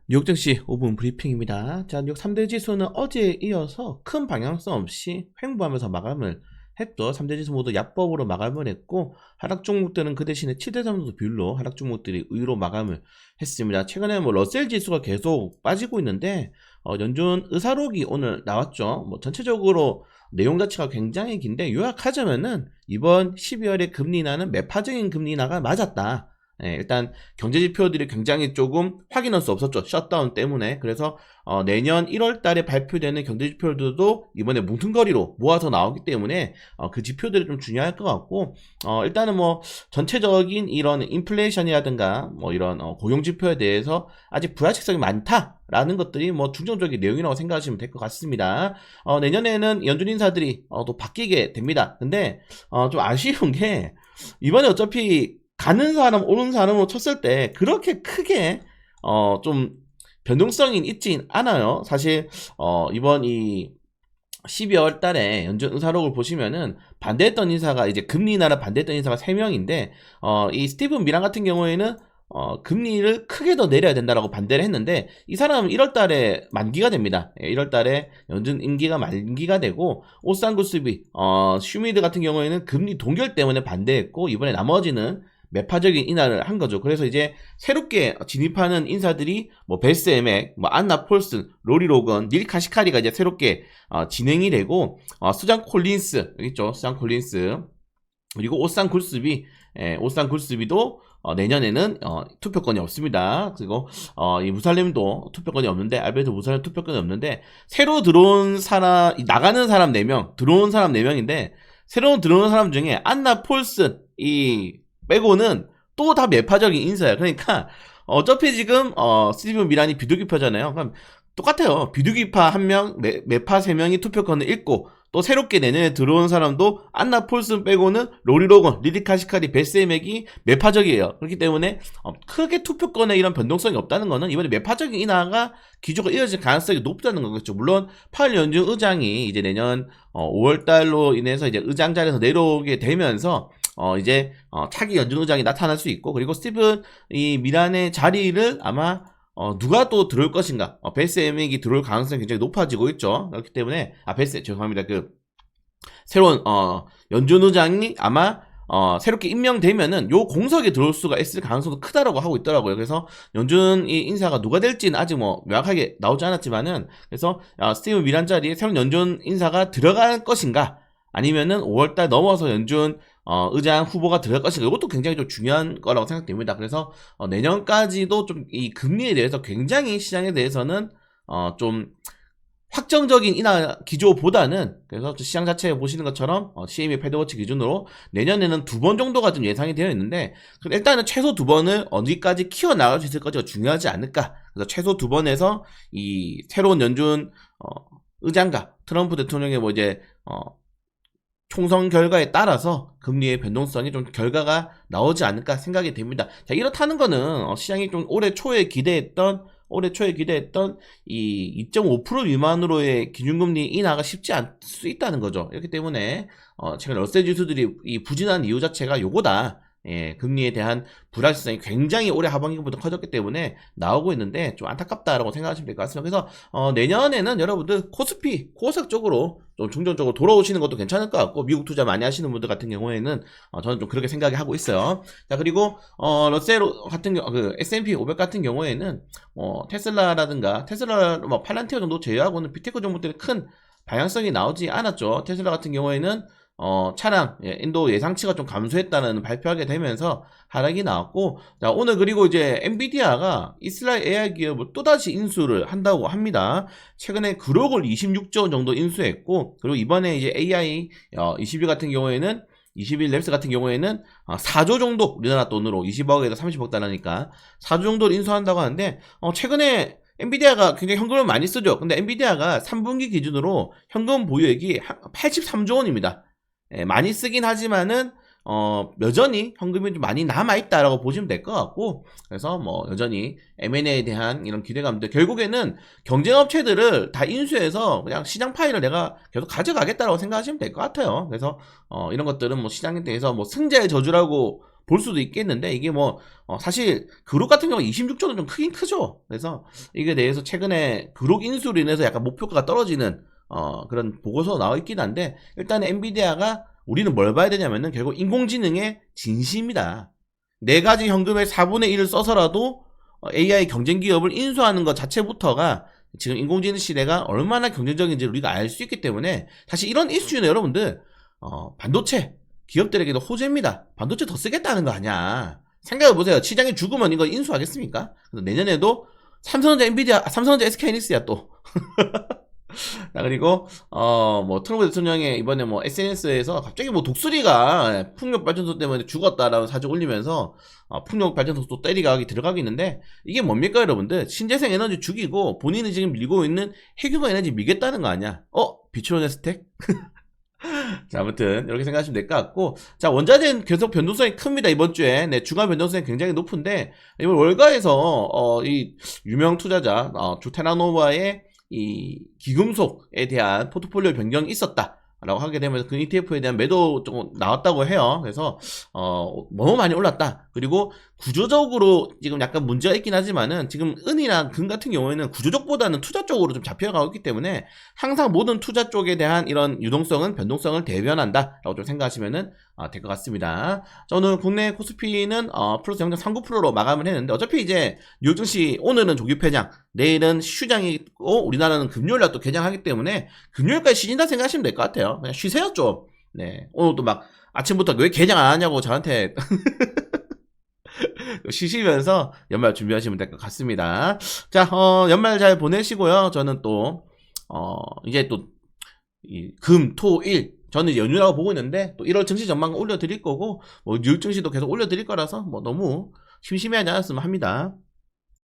뉴욕 증시 5분 브리핑입니다. 자, 뉴욕 3대 지수는 어제에 이어서 큰 방향성 없이 횡보하면서 마감을 했죠. 3대 지수 모두 약법으로 마감을 했고, 하락 종목들은 그 대신에 7대 3도 비율로 하락 종목들이 의로 마감을 했습니다. 최근에 러셀 지수가 계속 빠지고 있는데, 연준 의사록이 오늘 나왔죠. 전체적으로 내용 자체가 굉장히 긴데, 요약하자면은 이번 12월에 금리 인하는 매파적인 금리 인하가 맞았다. 일단 경제 지표들이 굉장히 조금 확인할 수 없었죠. 셧다운 때문에. 그래서 내년 1월 달에 발표되는 경제 지표들도 이번에 뭉퉁거리로 모아서 나오기 때문에 그 지표들이 좀 중요할 것 같고, 일단은 전체적인 이런 인플레이션이라든가 이런 고용 지표에 대해서 아직 불확실성이 많다라는 것들이 중점적인 내용이라고 생각하시면 될 것 같습니다. 내년에는 연준 인사들이 또 바뀌게 됩니다. 근데 좀 아쉬운 게 이번에 어차피 가는 사람 오는 사람으로 쳤을 때 그렇게 크게 좀 변동성이 있진 않아요. 사실 이번 이 12월 달에 연준 의사록을 보시면은 반대했던 인사가 이제 금리 인하를 반대했던 인사가 3명인데 이 스티븐 미란 같은 경우에는 금리를 크게 더 내려야 된다라고 반대를 했는데, 이 사람은 1월 달에 만기가 됩니다. 1월 달에 연준 임기가 만기가 되고, 오산구스비, 슈미드 같은 경우에는 금리 동결 때문에 반대했고, 이번에 나머지는 매파적인 인하를 한 거죠. 그래서 이제 새롭게 진입하는 인사들이 베스 에맥, 안나 폴슨, 로리 로건, 닐 카시카리가 이제 새롭게 진행이 되고, 수잔 콜린스, 여기 있죠. 수잔 콜린스. 그리고 오산 굴스비, 오산 굴스비도 내년에는 투표권이 없습니다. 그리고 이 무살렘도 투표권이 없는데, 알베르트 무살렘 투표권이 없는데, 새로 들어온 사람, 나가는 사람 4명, 들어온 사람 4명인데, 새로 들어온 사람 중에 안나 폴슨 이 빼고는 또 다 매파적인 인사예요. 그러니까 어차피 지금 스티븐 미란이 비둘기파잖아요. 그럼 똑같아요. 비둘기파 1명, 매파 3명이 투표권을 잃고, 또 새롭게 내년에 들어온 사람도 안나 폴슨 빼고는 로리 로건, 리디 카시카리, 베스에맥이 매파적이에요. 그렇기 때문에 크게 투표권에 이런 변동성이 없다는 거는 이번에 매파적인 인하가 기조가 이어질 가능성이 높다는 거겠죠. 물론 파월 연준 의장이 이제 내년 5월 달로 인해서 이제 의장 자리에서 내려오게 되면서 이제 차기 연준 의장이 나타날 수 있고, 그리고 스티븐 이 미란의 자리를 아마 누가 또 들어올 것인가, 베스 에맥이 들어올 가능성이 굉장히 높아지고 있죠. 그렇기 때문에 베스 죄송합니다. 그 새로운 연준 의장이 아마 새롭게 임명되면은 요 공석에 들어올 수가 있을 가능성도 크다라고 하고 있더라고요. 그래서 연준 이 인사가 누가 될지는 아직 명확하게 나오지 않았지만은, 그래서 스티븐 미란 자리에 새로운 연준 인사가 들어갈 것인가, 아니면은 5월달 넘어서 연준 의장 후보가 들어갈 것인가, 이것도 굉장히 좀 중요한 거라고 생각됩니다. 그래서 내년까지도 좀 이 금리에 대해서 굉장히 시장에 대해서는 좀 확정적인 인하 기조보다는, 그래서 시장 자체에 보시는 것처럼 CME 패드워치 기준으로 내년에는 2번 정도가 좀 예상이 되어 있는데, 일단은 최소 2번을 어디까지 키워나갈 수 있을까지가 중요하지 않을까. 그래서 최소 2번에서 이 새로운 연준 의장과 트럼프 대통령의 이제 총선 결과에 따라서 금리의 변동성이 좀 결과가 나오지 않을까 생각이 됩니다. 자, 이렇다는 거는 시장이 좀 올해 초에 기대했던 이 2.5% 미만으로의 기준금리 인하가 쉽지 않을 수 있다는 거죠. 이렇기 때문에 최근 러셀 지수들이 이 부진한 이유 자체가 요거다. 금리에 대한 불확실성이 굉장히 올해 하반기부터 커졌기 때문에 나오고 있는데, 좀 안타깝다라고 생각하시면 될 것 같습니다. 그래서 내년에는 여러분들 코스닥 쪽으로 좀 중점적으로 돌아오시는 것도 괜찮을 것 같고, 미국 투자 많이 하시는 분들 같은 경우에는 저는 좀 그렇게 생각하고 있어요. 자, 그리고 러셀 같은 경우, 그 S&P 500 같은 경우에는 테슬라 팔란티어 정도 제외하고는 빅테크 종목들이 큰 방향성이 나오지 않았죠. 테슬라 같은 경우에는 차량 인도 예상치가 좀 감소했다는 발표하게 되면서 하락이 나왔고, 자, 오늘 그리고 이제 엔비디아가 이스라엘 AI 기업을 또다시 인수를 한다고 합니다. 최근에 그록을 26조 원 정도 인수했고, 그리고 이번에 이제 AI 21 같은 경우에는 21랩스 같은 경우에는 4조 정도, 우리나라 돈으로 20억에서 30억 달러니까 4조 정도를 인수한다고 하는데, 최근에 엔비디아가 굉장히 현금을 많이 쓰죠. 근데 엔비디아가 3분기 기준으로 현금 보유액이 83조 원입니다. 많이 쓰긴 하지만은 여전히 현금이 좀 많이 남아있다라고 보시면 될 것 같고, 그래서 여전히 M&A에 대한 이런 기대감들, 결국에는 경쟁업체들을 다 인수해서 그냥 시장 파일을 내가 계속 가져가겠다라고 생각하시면 될 것 같아요. 그래서 이런 것들은 시장에 대해서 승자의 저주라고 볼 수도 있겠는데, 이게 뭐 사실 그룹 같은 경우 26조는 좀 크긴 크죠. 그래서 이게 대해서 최근에 그룹 인수로 인해서 약간 목표가가 떨어지는 그런 보고서 나와 있긴 한데, 일단 엔비디아가 우리는 뭘 봐야 되냐면은 결국 인공지능의 진시입니다. 네 가지 현금의 4분의 1을 써서라도 AI 경쟁 기업을 인수하는 것 자체부터가 지금 인공지능 시대가 얼마나 경쟁적인지 우리가 알 수 있기 때문에, 사실 이런 이슈는 여러분들 반도체 기업들에게도 호재입니다. 반도체 더 쓰겠다는 거 아니야. 생각해보세요. 시장이 죽으면 이거 인수하겠습니까? 그래서 내년에도 삼성전자 엔비디아, 삼성전자 SK하이닉스야 또. 자, 그리고 뭐 트럼프 대통령의 이번에 뭐 SNS에서 갑자기 뭐 독수리가 풍력 발전소 때문에 죽었다라는 사진 올리면서 풍력 발전소 또 때리가기 들어가겠는데, 이게 뭡니까 여러분들? 신재생 에너지 죽이고 본인이 지금 밀고 있는 핵융합 에너지 밀겠다는 거 아니야? 비추론의 스택? 자, 아무튼 이렇게 생각하시면 될 것 같고, 자, 원자재는 계속 변동성이 큽니다. 이번 주에. 네, 주간 변동성이 굉장히 높은데, 이번 월가에서 이 유명 투자자 조테나노바의 이 기금속에 대한 포트폴리오 변경이 있었다 라고 하게 되면서 그 ETF에 대한 매도 좀 나왔다고 해요. 그래서 너무 많이 올랐다. 그리고 구조적으로 지금 약간 문제가 있긴 하지만은, 지금 은이나 금 같은 경우에는 구조적보다는 투자 쪽으로 좀 잡혀가고 있기 때문에 항상 모든 투자 쪽에 대한 이런 유동성은 변동성을 대변한다 라고 좀 생각하시면은 될 것 같습니다. 자, 오늘 국내 코스피는 플러스 0.39%로 마감을 했는데, 어차피 이제 뉴욕 증시 오늘은 조기 폐장, 내일은 휴장이 있고 우리나라는 금요일날 또 개장하기 때문에 금요일까지 쉬신다 생각하시면 될 것 같아요. 그냥 쉬세요 좀. 네, 오늘도 막 아침부터 왜 개장 안 하냐고 저한테 쉬시면서 연말 준비하시면 될 것 같습니다. 자, 연말 잘 보내시고요. 저는 또 이제 또 금, 토, 일 저는 이제 연휴라고 보고 있는데, 또 1월 증시 전망 올려드릴 거고, 뭐 뉴욕 증시도 계속 올려드릴 거라서 뭐 너무 심심해하지 않았으면 합니다.